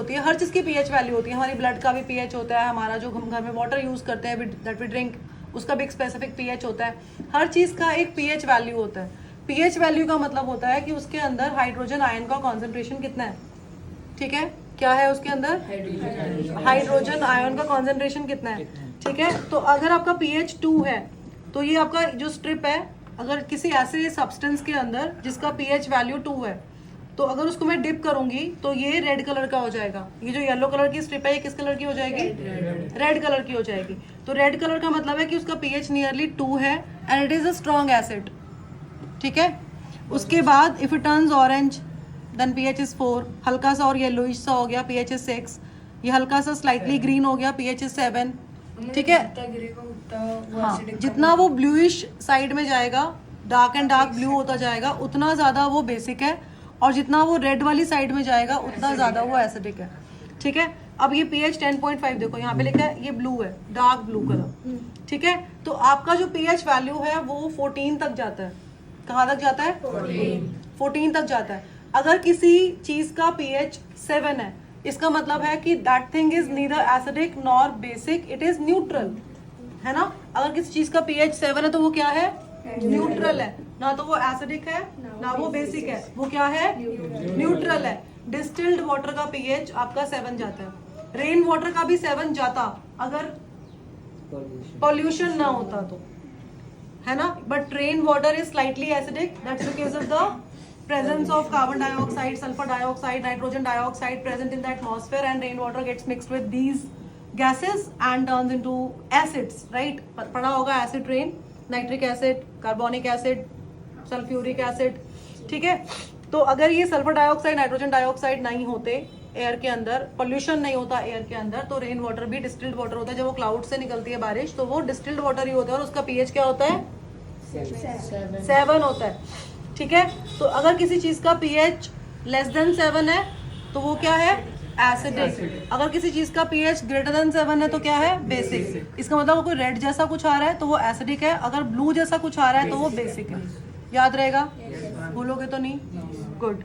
होती है, हर चीज़ की पीएच वैल्यू होती है। हमारी ब्लड का भी पीएच होता है, हमारा जो हम घर में वाटर यूज़ करते हैं दैट वी ड्रिंक, उसका भी एक स्पेसिफिक पीएच होता है। हर चीज़ का एक पीएच वैल्यू होता है। पीएच वैल्यू का मतलब होता है कि उसके अंदर हाइड्रोजन आयन का कॉन्सेंट्रेशन कितना है, ठीक है, क्या है उसके अंदर, हाइड्रोजन आयन का कॉन्सेंट्रेशन कितना है, ठीक है। तो अगर आपका pH 2 है तो ये आपका जो स्ट्रिप है, अगर किसी ऐसे सब्सटेंस के अंदर जिसका pH वैल्यू 2 है, तो अगर उसको मैं डिप करूंगी तो ये रेड कलर का हो जाएगा। ये जो येलो कलर की स्ट्रिप है ये किस कलर की हो जाएगी, रेड कलर की हो जाएगी। तो रेड कलर का मतलब है कि उसका pH नियरली 2 है and it is a strong acid, ठीक है। उसके बाद if it turns orange then pH is 4, हल्का सा और येलोइश सा हो गया pH इज 6, ये हल्का सा स्लाइटली ग्रीन हो गया pH इज 7, ठीक है। हाँ, जितना वो ब्लूइश साइड में जाएगा, डार्क एंड डार्क ब्लू होता जाएगा, उतना ज़्यादा वो बेसिक है, और जितना वो रेड वाली साइड में जाएगा उतना ज़्यादा वो एसिडिक है, ठीक है। अब ये pH 10.5 देखो यहाँ पे लिखा है, ये ब्लू है, डार्क ब्लू कलर, ठीक है। तो आपका जो pH वैल्यू है वो 14 तक जाता है। कहाँ तक जाता है, 14 तक जाता है। अगर किसी चीज़ का pH 7 है, इसका मतलब है कि that thing is neither acidic nor basic, it is neutral, है ना। अगर किसी चीज का pH 7 है तो वो क्या है, न्यूट्रल है, ना तो वो एसिडिक है ना वो बेसिक है, वो क्या है, न्यूट्रल है। डिस्टिल्ड वाटर का pH आपका 7 जाता है, रेन वाटर का भी 7 जाता अगर पॉल्यूशन ना होता तो, है ना। But rain water is slightly acidic, that's because of the presence of carbon dioxide, sulfur dioxide, nitrogen dioxide present in the atmosphere, and rainwater gets mixed with these gases and turns into acids, right? पढ़ा होगा acid rain, nitric acid, carbonic acid, sulfuric acid, ठीक है। तो अगर ये sulphur dioxide, nitrogen dioxide नहीं होते air के अंदर, पोल्यूशन नहीं होता एयर के अंदर, तो रेन वाटर भी डिस्टिल्ड वाटर होता है। जब वो क्लाउड से निकलती है बारिश तो वो डिस्टिल्ड वाटर ही होता है, और उसका pH क्या होता है, 7 होता है, ठीक है। तो अगर किसी चीज का pH लेस देन 7 है तो वो क्या है, एसिडिक। अगर किसी चीज का pH ग्रेटर देन 7 है तो क्या है, बेसिक। इसका मतलब कोई रेड जैसा कुछ आ रहा है तो वो एसिडिक है, अगर ब्लू जैसा कुछ आ रहा है तो वो बेसिक है। याद रहेगा, भूलोगे तो नहीं, गुड।